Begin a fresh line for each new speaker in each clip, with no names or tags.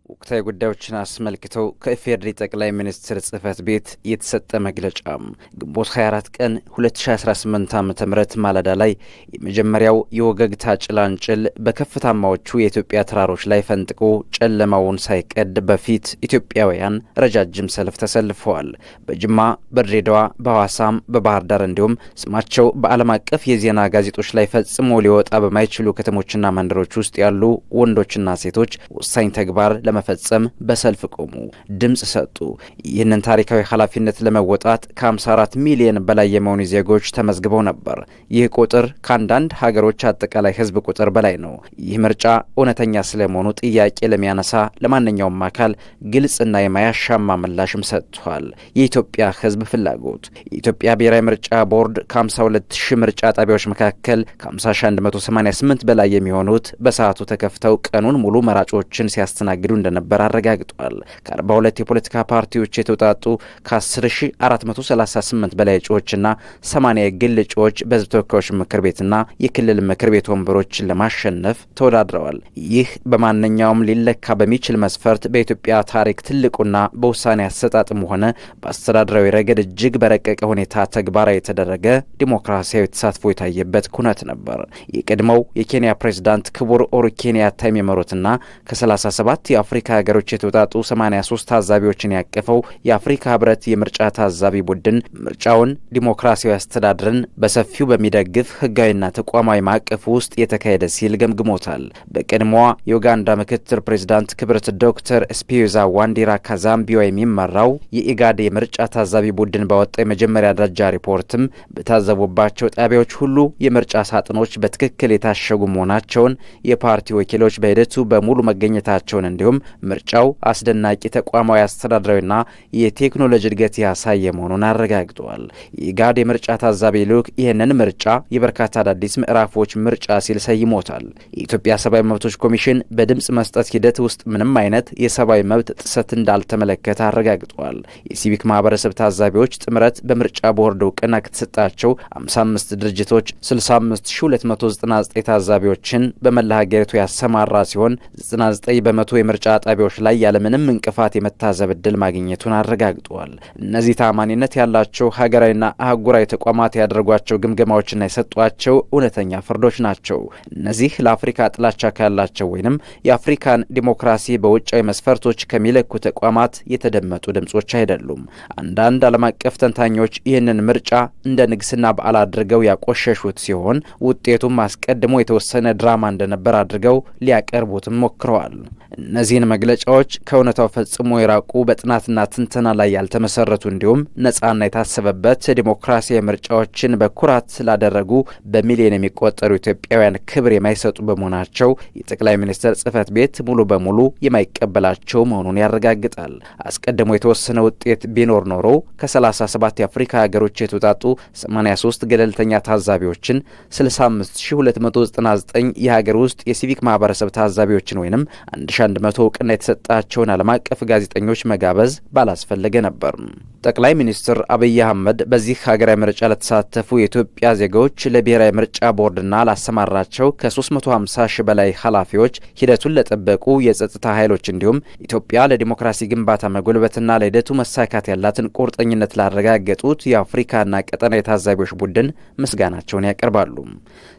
ወቅታዊ ጉዳዮችን አስመልክተው ከኢፌዴሪ ጠቅላይ ሚኒስትር ጽሕፈት ቤት የተሰጠ መግለጫ ግንቦት 24 ቀን 2018 ዓ.ም ማለዳ ላይ የመጀመሪያው የወገግታ ጭላንጭል በከፍታማዎቹ የኢትዮጵያ ተራሮች ላይ ፈንጥቆ ጨለማውን ሳይቀድ በፊት ኢትዮጵያውያን ረጃጅም ሰልፍ ተሰልፈዋል። በጅማ፣ በድሬዳዋ፣ በሐዋሳም፣ በባህር ዳር እንዲሁም ስማቸው በዓለም አቀፍ የዜና ጋዜጦች ላይ ፈጽሞ ሊወጣ በማይችሉ ከተሞችና መንደሮች ውስጥ ያሉ ወንዶችና ሴቶች ወሳኝ ተግባር ለመፈጸም በሰልፍ ቆሙ፣ ድምጽ ሰጡ። ይህንን ታሪካዊ ኃላፊነት ለመወጣት ከ54 ሚሊዮን በላይ የሚሆኑ ዜጎች ተመዝግበው ነበር። ይህ ቁጥር ከአንዳንድ ሀገሮች አጠቃላይ ሕዝብ ቁጥር በላይ ነው። ይህ ምርጫ እውነተኛ ስለመሆኑ ጥያቄ ለሚያነሳ ለማንኛውም አካል ግልጽና የማያሻማ ምላሽም ሰጥቷል። የኢትዮጵያ ሕዝብ ፍላጎት የኢትዮጵያ ብሔራዊ ምርጫ ቦርድ ከ52 ሺህ ምርጫ ጣቢያዎች መካከል ከ50,188 በላይ የሚሆኑት በሰዓቱ ተከፍተው ቀኑን ሙሉ መራጮችን ሲያስተናግዱ እንደነበር አረጋግጧል። ከ42 የፖለቲካ ፓርቲዎች የተውጣጡ ከ10,438 በላይ እጩዎችና 80 የግል እጩዎች በሕዝብ ተወካዮች ምክር ቤትና የክልል ምክር ቤት ወንበሮችን ለማሸነፍ ተወዳድረዋል። ይህ በማንኛውም ሊለካ በሚችል መስፈርት በኢትዮጵያ ታሪክ ትልቁና በውሳኔ አሰጣጥም ሆነ በአስተዳደራዊ ረገድ እጅግ በረቀቀ ሁኔታ ተግባራዊ የተደረገ ዲሞክራሲያዊ ተሳትፎ የታየበት ኩነት ነበር። የቀድሞው የኬንያ ፕሬዝዳንት ክቡር ኡሁሩ ኬንያታ የሚመሩትና ከ37 የአፍሪካ ሀገሮች የተውጣጡ 83 ታዛቢዎችን ያቀፈው የአፍሪካ ህብረት የምርጫ ታዛቢ ቡድን ምርጫውን ዲሞክራሲያዊ አስተዳደርን በሰፊው በሚደግፍ ህጋዊና ተቋማዊ ማዕቀፍ ውስጥ የተካሄደ ሲል ገምግሞታል። በቀድሞዋ የኡጋንዳ ምክትል ፕሬዝዳንት ክብርት ዶክተር ስፒዮዛ ዋንዲራ ካዛምቢዮ የሚመራው የኢጋድ የምርጫ ታዛቢ ቡድን ባወጣው የመጀመሪያ ደረጃ ሪፖርትም በታዘቡባቸው ጣቢያዎች ሁሉ የምርጫ ሳጥኖች በትክክል የታሸጉ መሆናቸውን፣ የፓርቲ ወኪሎች በሂደቱ በሙሉ መገኘታቸውን እንዲሁም ምርጫው አስደናቂ ተቋማዊ አስተዳደራዊና የቴክኖሎጂ እድገት ያሳየ መሆኑን አረጋግጠዋል። የኢጋድ የምርጫ ታዛቢ ልዑክ ይህንን ምርጫ የበርካታ አዳዲስ ምዕራፎች ምርጫ ሲል ሰይሞታል። የኢትዮጵያ ሰብአዊ መብቶች ኮሚሽን በድምፅ መስጠት ሂደት ውስጥ ምንም አይነት የሰብአዊ መብት ጥሰት እንዳልተመለከተ አረጋግጠዋል። የሲቪክ ማህበረሰብ ታዛቢዎች ጥምረት በምርጫ ቦርድ እውቅና ከተሰጣቸው 55 ድርጅቶች 65299 ታዛቢዎችን በመላ ሀገሪቱ ያሰማራ ሲሆን 99 በመቶ የምርጫ ጣቢያዎች ላይ ያለምንም እንቅፋት የመታዘብ ዕድል ማግኘቱን አረጋግጠዋል። እነዚህ ታማኒነት ያላቸው ሀገራዊና አህጉራዊ ተቋማት ያደረጓቸው ግምገማዎችና የሰጧቸው እውነተኛ ፍርዶች ናቸው። እነዚህ ለአፍሪካ ጥላቻ ካላቸው ወይንም የአፍሪካን ዲሞክራሲ በውጫዊ መስፈርቶች ከሚለኩ ተቋማት የተደመጡ ድምጾች አይደሉም። አንዳንድ ዓለም አቀፍ ተንታኞች ይህንን ምርጫ እንደ ንግስና በዓል አድርገው ያቆሸሹት ሲሆን ውጤቱም አስቀድሞ የተወሰነ ድራማ እንደነበር አድርገው ሊያቀርቡትም ሞክረዋል። እነዚህን መግለጫዎች ከእውነታው ፈጽሞ የራቁ በጥናትና ትንተና ላይ ያልተመሰረቱ እንዲሁም ነጻና የታሰበበት ዲሞክራሲያዊ ምርጫዎችን በኩራት ስላደረጉ በሚሊዮን የሚቆጠሩ ኢትዮጵያውያን ክብር የማይሰጡ በመሆናቸው የጠቅላይ ሚኒስትር ጽሕፈት ቤት ሙሉ በሙሉ የማይቀበላቸው መሆኑን ያረጋግጣል። አስቀድሞ የተወሰነ ውጤት ቢኖር ኖሮ ከ37 የአፍሪካ ሀገሮች የተውጣጡ 83 ገለልተኛ ታዛቢዎችን 65299 የሀገር ውስጥ የሲቪክ ማህበረሰብ ታዛቢዎችን ወይንም 1100 እውቅና የተሰጣቸውን ዓለም አቀፍ ጋዜጠኞች መጋበዝ ባላስፈለገ ነበር። ጠቅላይ ሚኒስትር አብይ አህመድ በዚህ ሀገራዊ ምርጫ ለተሳተፉ የኢትዮጵያ ዜጎች ለብሔራዊ ምርጫ ቦርድና ላሰማራቸው ከ350 ሺህ በላይ ኃላፊዎች፣ ሂደቱን ለጠበቁ የጸጥታ ኃይሎች እንዲሁም ኢትዮጵያ ለዲሞክራሲ ግንባታ መጎልበትና ለሂደቱ መሳካት ያላትን ቁርጠኝነት ላረጋገጡት የአፍሪካና ቀጠና የታዛቢዎች ቡድን ምስጋናቸውን ያቀርባሉ።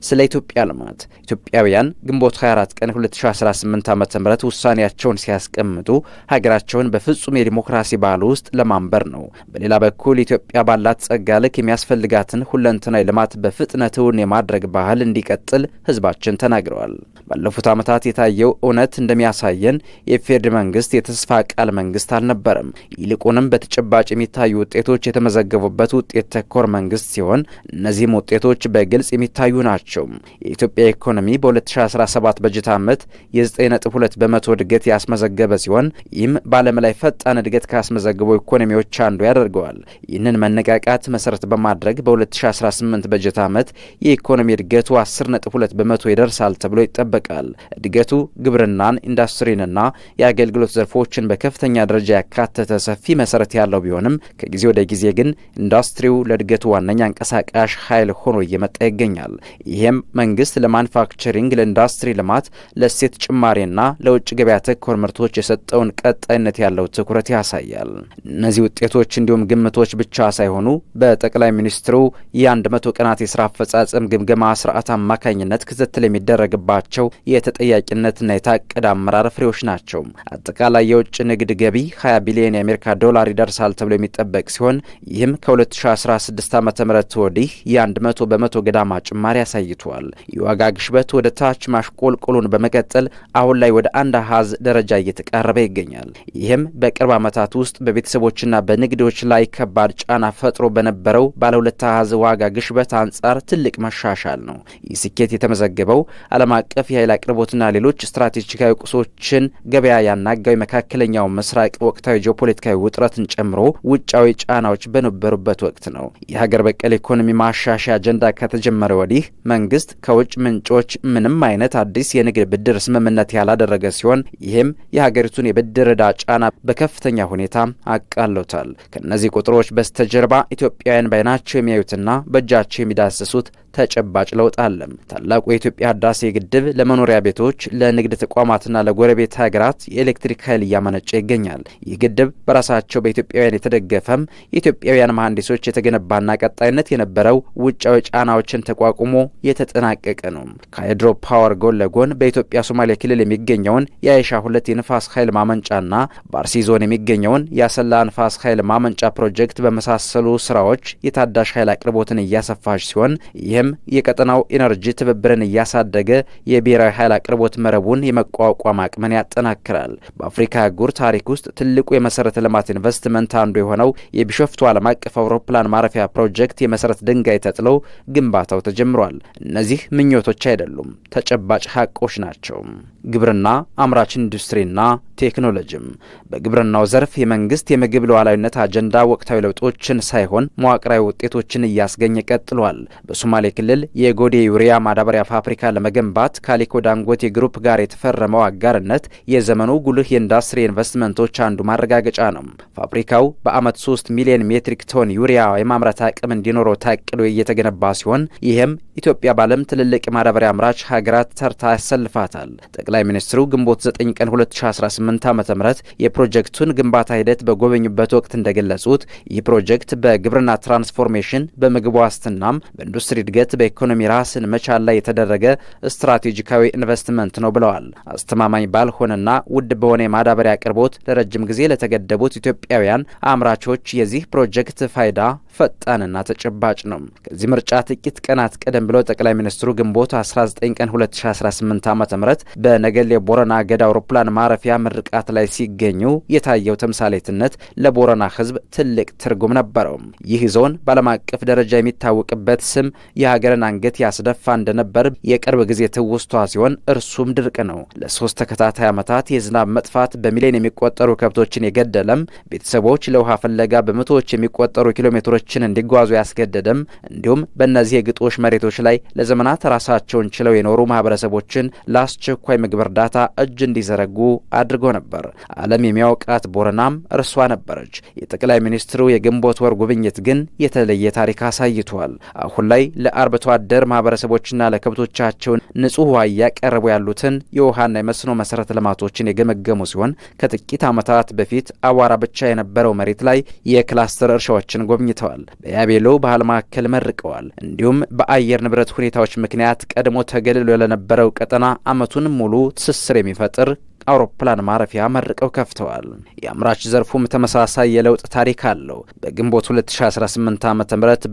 ስለ ኢትዮጵያ ልማት ኢትዮጵያውያን ግንቦት 24 ቀን 2018 ዓ.ም ውሳኔያቸውን ሲያስቀምጡ ሀገራቸውን በፍጹም የዲሞክራሲ ባህል ውስጥ ለማንበር ነው። በሌላ በኩል ኢትዮጵያ ባላት ጸጋ ልክ የሚያስፈልጋትን ሁለንተናዊ ልማት በፍጥነቱን የማድረግ ባህል እንዲቀጥል ህዝባችን ተናግረዋል። ባለፉት ዓመታት የታየው እውነት እንደሚያሳየን የኢፌዴሪ መንግስት የተስፋ ቃል መንግስት አልነበረም። ይልቁንም በተጨባጭ የሚታዩ ውጤቶች የተመዘገቡበት ውጤት ተኮር መንግስት ሲሆን እነዚህም ውጤቶች በግልጽ የሚታዩ ናቸው። የኢትዮጵያ ኢኮኖሚ በ2017 በጀት ዓመት የ9.2 በመቶ እድገት ያስመዘገበ ሲሆን ይህም በዓለም ላይ ፈጣን እድገት ካስመዘገቡ ኢኮኖሚዎች አንዱ ያደርገዋል። ይህንን መነቃቃት መሰረት በማድረግ በ2018 በጀት ዓመት የኢኮኖሚ እድገቱ 10.2 በመቶ ይደርሳል ተብሎ ይጠበቃል። እድገቱ ግብርናን፣ ኢንዱስትሪንና የአገልግሎት ዘርፎችን በከፍተኛ ደረጃ ያካተተ ሰፊ መሰረት ያለው ቢሆንም ከጊዜ ወደ ጊዜ ግን ኢንዱስትሪው ለእድገቱ ዋነኛ አንቀሳቃሽ ኃይል ሆኖ እየመጣ ይገኛል። ይህም መንግስት ለማኑፋክቸሪንግ፣ ለኢንዱስትሪ ልማት፣ ለእሴት ጭማሪና ለውጭ ገበያ ተኮር ምርቶች የሰጠውን ቀጣይነት ያለው ትኩረት ያሳያል። እነዚህ ውጤቶች እንዲሁም ግምቶች ብቻ ሳይሆኑ በጠቅላይ ሚኒስትሩ የ100 ቀናት የስራ አፈጻጸም ግምገማ ስርዓት አማካኝነት ክትትል የሚደረግባቸው የተጠያቂነትና የታቀደ አመራር ፍሬዎች ናቸው። አጠቃላይ የውጭ ንግድ ገቢ 20 ቢሊዮን የአሜሪካ ዶላር ይደርሳል ተብሎ የሚጠበቅ ሲሆን ይህም ከ2016 ዓ.ም ወዲህ የ100 በመቶ ገዳማ ጭማሪ አሳይቷል። የዋጋ ግሽበት ወደ ታች ማሽቆልቆሉን በመቀጠል አሁን ላይ ወደ አንድ አሃዝ ደረጃ እየተቃረበ ይገኛል። ይህም በቅርብ ዓመታት ውስጥ በቤተሰቦችና በንግዶች ላይ ከባድ ጫና ፈጥሮ በነበረው ባለ ሁለት አሃዝ ዋጋ ግሽበት አንጻር ትልቅ መሻሻል ነው። ይህ ስኬት የተመዘገበው ዓለም አቀፍ የኃይል አቅርቦትና ሌሎች ስትራቴጂካዊ ቁሶችን ገበያ ያናጋው መካከለኛው ምስራቅ ወቅታዊ ጂኦፖለቲካዊ ውጥረትን ጨምሮ ውጫዊ ጫናዎች በነበሩበት ወቅት ነው። የሀገር በቀል ኢኮኖሚ ማሻሻያ አጀንዳ ከተጀመረ ወዲህ መንግስት ከውጭ ምንጮች ምንም አይነት አዲስ የንግድ ብድር ስምምነት ያላደረገ ሲሆን ይህም የሀገሪቱን የብድር ዕዳ ጫና በከፍተኛ ሁኔታ አቃሎታል። ከነዚህ ቁጥሮች በስተጀርባ ኢትዮጵያውያን ባይናቸው የሚያዩትና በእጃቸው የሚዳስሱት ተጨባጭ ለውጥ አለ። ታላቁ የኢትዮጵያ ህዳሴ ግድብ ለመኖሪያ ቤቶች፣ ለንግድ ተቋማትና ለጎረቤት ሀገራት የኤሌክትሪክ ኃይል እያመነጨ ይገኛል። ይህ ግድብ በራሳቸው በኢትዮጵያውያን የተደገፈም የኢትዮጵያውያን መሐንዲሶች የተገነባና ቀጣይነት የነበረው ውጫዊ ጫናዎችን ተቋቁሞ የተጠናቀቀ ነው። ከሃይድሮ ፓወር ጎን ለጎን በኢትዮጵያ ሶማሌ ክልል የሚገኘውን የአይሻ 2 የንፋስ ኃይል ማመንጫና በአርሲ ዞን የሚገኘውን የአሰላ ንፋስ ኃይል ማመንጫ ፕሮጀክት በመሳሰሉ ስራዎች የታዳሽ ኃይል አቅርቦትን እያሰፋች ሲሆን ይህም የቀጠናው ኢነርጂ ትብብርን እያሳደገ የብሔራዊ ኃይል አቅርቦት መረቡን የመቋቋም አቅምን ያጠናክራል። በአፍሪካ አህጉር ታሪክ ውስጥ ትልቁ የመሰረተ ልማት ኢንቨስትመንት አንዱ የሆነው የቢሾፍቱ ዓለም አቀፍ አውሮፕላን ማረፊያ ፕሮጀክት የመሰረት ድንጋይ ተጥሎ ግንባታው ተጀምሯል። እነዚህ ምኞቶች አይደሉም፣ ተጨባጭ ሀቆች ናቸው። ግብርና፣ አምራች ኢንዱስትሪና ቴክኖሎጂም። በግብርናው ዘርፍ የመንግስት የምግብ ሉዓላዊነት አጀንዳ ወቅታዊ ለውጦችን ሳይሆን መዋቅራዊ ውጤቶችን እያስገኘ ቀጥሏል። በሶማሌ ክልል የጎዴ ዩሪያ ማዳበሪያ ፋብሪካ ለመገንባት ከአሊኮ ዳንጎቴ ግሩፕ ጋር የተፈረመው አጋርነት የዘመኑ ጉልህ የኢንዱስትሪ ኢንቨስትመንቶች አንዱ ማረጋገጫ ነው። ፋብሪካው በአመት 3 ሚሊዮን ሜትሪክ ቶን ዩሪያ የማምረት አቅም እንዲኖረው ታቅዶ እየተገነባ ሲሆን ይህም ኢትዮጵያ ባለም ትልልቅ ማዳበሪያ አምራች ሀገራት ተርታ ያሰልፋታል። ጠቅላይ ሚኒስትሩ ግንቦት 9 ቀን 2018 ዓ.ም የፕሮጀክቱን ግንባታ ሂደት በጎበኙበት ወቅት እንደገለጹት ይህ ፕሮጀክት በግብርና ትራንስፎርሜሽን፣ በምግብ ዋስትናም፣ በኢንዱስትሪ እድገት፣ በኢኮኖሚ ራስን መቻል ላይ የተደረገ ስትራቴጂካዊ ኢንቨስትመንት ነው ብለዋል። አስተማማኝ ባልሆነና ውድ በሆነ የማዳበሪያ አቅርቦት ለረጅም ጊዜ ለተገደቡት ኢትዮጵያውያን አምራቾች የዚህ ፕሮጀክት ፋይዳ ፈጣንና ተጨባጭ ነው። ከዚህ ምርጫ ጥቂት ቀናት ቀደም ብለው ጠቅላይ ሚኒስትሩ ግንቦት 19 ቀን 2018 ዓ.ም በነገሌ ቦረና ገዳ አውሮፕላን ማረፊያ ምርቃት ላይ ሲገኙ የታየው ተምሳሌትነት ለቦረና ሕዝብ ትልቅ ትርጉም ነበረው። ይህ ዞን በዓለም አቀፍ ደረጃ የሚታወቅበት ስም የሀገርን አንገት ያስደፋ እንደነበር የቅርብ ጊዜ ትውስቷ ሲሆን እርሱም ድርቅ ነው። ለ3 ተከታታይ ዓመታት የዝናብ መጥፋት በሚሊዮን የሚቆጠሩ ከብቶችን የገደለም፣ ቤተሰቦች ለውሃ ፍለጋ በመቶዎች የሚቆጠሩ ኪሎ ሜትሮችን እንዲጓዙ ያስገደደም፣ እንዲሁም በእነዚህ የግጦሽ መሬቶች ላይ ለዘመናት ራሳቸውን ችለው የኖሩ ማህበረሰቦችን ለአስቸኳይ ምግብ እርዳታ እጅ እንዲዘረጉ አድርጎ ነበር። ዓለም የሚያውቃት ቦረናም እርሷ ነበረች። የጠቅላይ ሚኒስትሩ የግንቦት ወር ጉብኝት ግን የተለየ ታሪክ አሳይቷል። አሁን ላይ ለአርብቶ አደር ማህበረሰቦችና ለከብቶቻቸው ንጹህ ውሃ እያቀረቡ ያሉትን የውሃና የመስኖ መሰረተ ልማቶችን የገመገሙ ሲሆን ከጥቂት ዓመታት በፊት አቧራ ብቻ የነበረው መሬት ላይ የክላስተር እርሻዎችን ጎብኝተዋል። በያቤሎ ባህል ማዕከል መርቀዋል። እንዲሁም በአየር ንብረት ሁኔታዎች ምክንያት ቀድሞ ተገልሎ ለነበረው ቀጠና ዓመቱን ሙሉ ትስስር የሚፈጥር አውሮፕላን ማረፊያ መርቀው ከፍተዋል። የአምራች ዘርፉም ተመሳሳይ የለውጥ ታሪክ አለው። በግንቦት 2018 ዓ.ም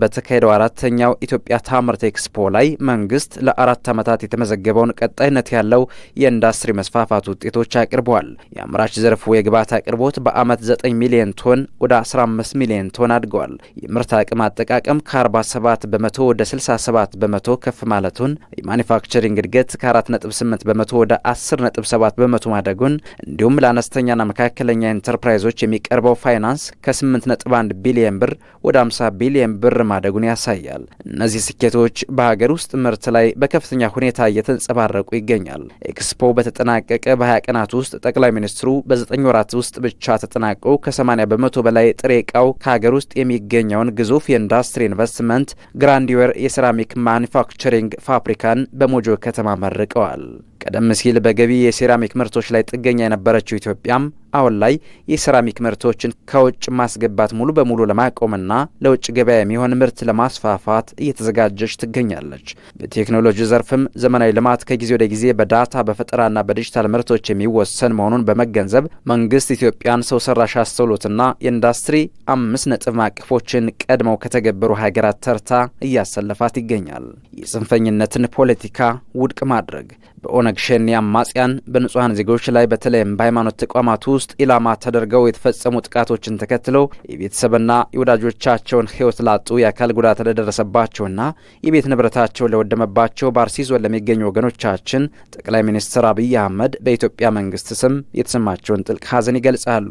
በተካሄደው 4ኛው ኢትዮጵያ ታምርት ኤክስፖ ላይ መንግስት ለ4 ዓመታት የተመዘገበውን ቀጣይነት ያለው የኢንዱስትሪ መስፋፋት ውጤቶች አቅርበዋል። የአምራች ዘርፉ የግብዓት አቅርቦት በአመት 9 ሚሊዮን ቶን ወደ 15 ሚሊዮን ቶን አድገዋል። የምርት አቅም አጠቃቀም ከ47 በመቶ ወደ 67 በመቶ ከፍ ማለቱን፣ የማኒፋክቸሪንግ እድገት ከ4.8 በመቶ ወደ 10.7 በመቶ ማደጉን እንዲሁም ለአነስተኛና መካከለኛ ኢንተርፕራይዞች የሚቀርበው ፋይናንስ ከ8.1 ቢሊዮን ብር ወደ 50 ቢሊዮን ብር ማደጉን ያሳያል። እነዚህ ስኬቶች በሀገር ውስጥ ምርት ላይ በከፍተኛ ሁኔታ እየተንጸባረቁ ይገኛል። ኤክስፖ በተጠናቀቀ በ20 ቀናት ውስጥ ጠቅላይ ሚኒስትሩ በ9 ወራት ውስጥ ብቻ ተጠናቀው ከ80 በመቶ በላይ ጥሬ ዕቃው ከሀገር ውስጥ የሚገኘውን ግዙፍ የኢንዱስትሪ ኢንቨስትመንት ግራንዲዌር የሴራሚክ ማኒፋክቸሪንግ ፋብሪካን በሞጆ ከተማ መርቀዋል። ቀደም ሲል በገቢ የሴራሚክ ምርቶች ላይ ጥገኛ የነበረችው ኢትዮጵያም አሁን ላይ የሴራሚክ ምርቶችን ከውጭ ማስገባት ሙሉ በሙሉ ለማቆምና ለውጭ ገበያ የሚሆን ምርት ለማስፋፋት እየተዘጋጀች ትገኛለች። በቴክኖሎጂ ዘርፍም ዘመናዊ ልማት ከጊዜ ወደ ጊዜ በዳታ በፈጠራና በዲጂታል ምርቶች የሚወሰን መሆኑን በመገንዘብ መንግስት ኢትዮጵያን ሰው ሰራሽ አስተውሎትና የኢንዱስትሪ 5 ነጥብ ማዕቀፎችን ቀድመው ከተገበሩ ሀገራት ተርታ እያሰለፋት ይገኛል። የጽንፈኝነትን ፖለቲካ ውድቅ ማድረግ በኦነግ ሸኔ አማጽያን በንጹሃን ዜጎች ላይ በተለይም በሃይማኖት ተቋማት ውስጥ ኢላማ ተደርገው የተፈጸሙ ጥቃቶችን ተከትለው የቤተሰብና የወዳጆቻቸውን ሕይወት ላጡ የአካል ጉዳት ለደረሰባቸውና የቤት ንብረታቸው ለወደመባቸው በአርሲ ዞን ለሚገኙ ወገኖቻችን ጠቅላይ ሚኒስትር አብይ አህመድ በኢትዮጵያ መንግስት ስም የተሰማቸውን ጥልቅ ሐዘን ይገልጻሉ።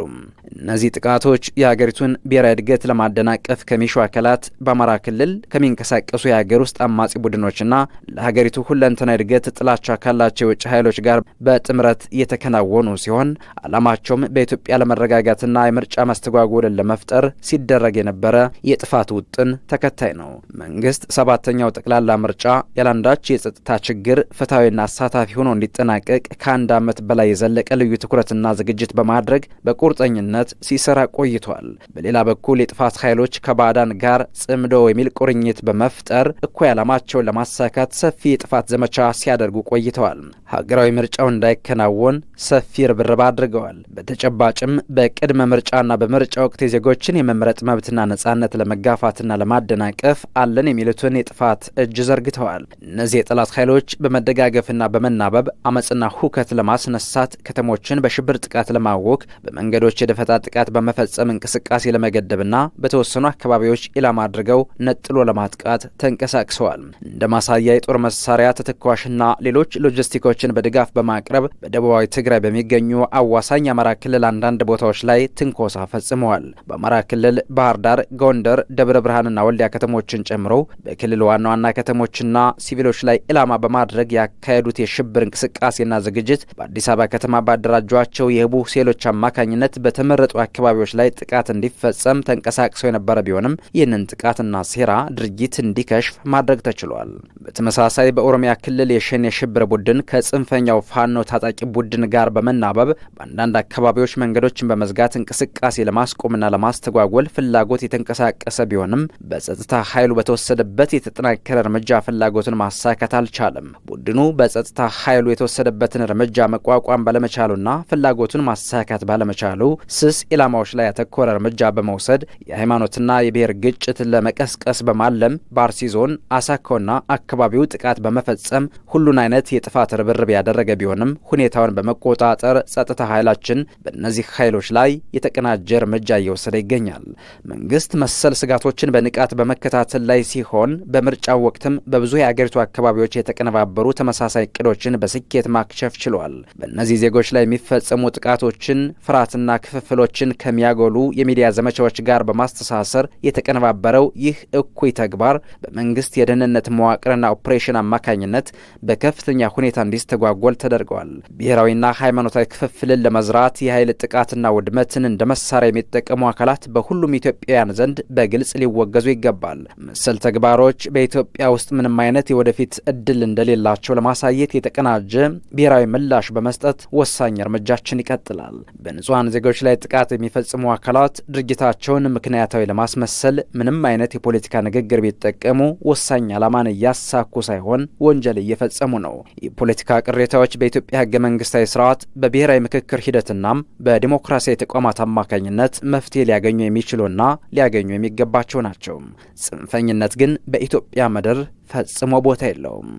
እነዚህ ጥቃቶች የሀገሪቱን ብሔራዊ እድገት ለማደናቀፍ ከሚሹ አካላት በአማራ ክልል ከሚንቀሳቀሱ የሀገር ውስጥ አማጺ ቡድኖችና ለሀገሪቱ ሁለንተና እድገት ጥላቻ ካላቸው የውጭ ኃይሎች ጋር በጥምረት እየተከናወኑ ሲሆን ዓላማቸውም በኢትዮጵያ ለመረጋጋትና የምርጫ መስተጓጎልን ለመፍጠር ሲደረግ የነበረ የጥፋት ውጥን ተከታይ ነው። መንግስት 7ኛው ጠቅላላ ምርጫ ያላንዳች የጸጥታ ችግር ፍትሐዊና አሳታፊ ሆኖ እንዲጠናቀቅ ከ1 ዓመት በላይ የዘለቀ ልዩ ትኩረትና ዝግጅት በማድረግ በቁርጠኝነት ሲሰራ ቆይቷል። በሌላ በኩል የጥፋት ኃይሎች ከባዕዳን ጋር ጽምዶ የሚል ቁርኝት በመፍጠር እኩይ ዓላማቸውን ለማሳካት ሰፊ የጥፋት ዘመቻ ሲያደርጉ ቆይተዋል። ሀገራዊ ምርጫው እንዳይከናወን ሰፊ ርብርብ አድርገዋል። በተጨባጭም በቅድመ ምርጫና በምርጫ ወቅት የዜጎችን የመምረጥ መብትና ነጻነት ለመጋፋትና ለማደናቀፍ አለን የሚሉትን የጥፋት እጅ ዘርግተዋል። እነዚህ የጠላት ኃይሎች በመደጋገፍና በመናበብ አመፅና ሁከት ለማስነሳት፣ ከተሞችን በሽብር ጥቃት ለማወክ፣ በመንገዶች የደፈጣ ጥቃት በመፈጸም እንቅስቃሴ ለመገደብና በተወሰኑ አካባቢዎች ኢላማ አድርገው ነጥሎ ለማጥቃት ተንቀሳቅሰዋል። እንደ ማሳያ የጦር መሳሪያ ተተኳሽና ሌሎች ሎጂስቲኮችን በድጋፍ በማቅረብ በደቡባዊ ትግራይ በሚገኙ አዋሳኝ የአማራ ክልል አንዳንድ ቦታዎች ላይ ትንኮሳ ፈጽመዋል። በአማራ ክልል ባህር ዳር፣ ጎንደር፣ ደብረ ብርሃንና ወልዲያ ከተሞችን ጨምሮ በክልል ዋና ዋና ከተሞችና ሲቪሎች ላይ ኢላማ በማድረግ ያካሄዱት የሽብር እንቅስቃሴና ዝግጅት በአዲስ አበባ ከተማ ባደራጇቸው የህቡ ሴሎች አማካኝነት በተመረጡ አካባቢዎች ላይ ጥቃት እንዲፈጸም ተንቀሳቅሰው የነበረ ቢሆንም ይህንን ጥቃትና ሴራ ድርጊት እንዲከሽፍ ማድረግ ተችሏል። በተመሳሳይ በኦሮሚያ ክልል የሸኔ የሽብር ቡድን ከጽንፈኛው ፋኖ ታጣቂ ቡድን ጋር በመናበብ በአንዳንድ አካባቢዎች መንገዶችን በመዝጋት እንቅስቃሴ ለማስቆምና ለማስተጓጎል ፍላጎት የተንቀሳቀሰ ቢሆንም በጸጥታ ኃይሉ በተወሰደበት የተጠናከረ እርምጃ ፍላጎትን ማሳካት አልቻለም። ቡድኑ በጸጥታ ኃይሉ የተወሰደበትን እርምጃ መቋቋም ባለመቻሉና ፍላጎቱን ማሳካት ባለመቻሉ ስስ ኢላማዎች ላይ ያተኮረ እርምጃ በመውሰድ የሃይማኖትና የብሔር ግጭት ለመቀስቀስ በማለም በአርሲ ዞን አሳኮና አካባቢው ጥቃት በመፈጸም ሁሉን አይነት የጥፋት ርብርብ ያደረገ ቢሆንም ሁኔታውን በመቆጣጠር ጸጥታ ኃይላችን በእነዚህ ኃይሎች ላይ የተቀናጀ እርምጃ እየወሰደ ይገኛል። መንግስት መሰል ስጋቶችን በንቃት በመከታተል ላይ ሲሆን በምርጫው ወቅትም በብዙ የአገሪቱ አካባቢዎች የተቀነባበሩ ተመሳሳይ እቅዶችን በስኬት ማክሸፍ ችሏል። በእነዚህ ዜጎች ላይ የሚፈጸሙ ጥቃቶችን፣ ፍርሃትና ክፍፍሎችን ከሚያጎሉ የሚዲያ ዘመቻዎች ጋር በማስተሳሰር የተቀነባበረው ይህ እኩይ ተግባር በመንግስት የደህንነት መዋቅርና ኦፕሬሽን አማካኝነት በከፍተኛ ሁኔታ እንዲስተጓጎል ተደርገዋል። ብሔራዊና ሃይማኖታዊ ክፍፍልን ለመዝራት የኃይል ጥቃትና ውድመትን እንደ መሳሪያ የሚጠቀሙ አካላት በሁሉም ኢትዮጵያውያን ዘንድ በግልጽ ሊወገዙ ይገባል። መሰል ተግባሮች በኢትዮጵያ ውስጥ ምንም አይነት የወደፊት እድል እንደሌላቸው ለማሳየት የተቀናጀ ብሔራዊ ምላሽ በመስጠት ወሳኝ እርምጃችን ይቀጥላል። በንጹሃን ዜጎች ላይ ጥቃት የሚፈጽሙ አካላት ድርጊታቸውን ምክንያታዊ ለማስመሰል ምንም አይነት የፖለቲካ ንግግር ቢጠቀሙ ወሳኝ ዓላማን እያሳኩ ሳይሆን ወንጀል እየፈጸሙ ነው። የፖለቲካ ቅሬታዎች በኢትዮጵያ ህገ መንግስታዊ ስርዓት በብሔራዊ ምክክር ሂደትናም በዲሞክራሲያዊ ተቋማት አማካኝነት መፍትሄ ሊያገኙ የሚችሉና ሊያገኙ የሚገባቸው ናቸው። ጽንፈኝነት ግን በኢትዮጵያ ምድር ፈጽሞ ቦታ የለውም።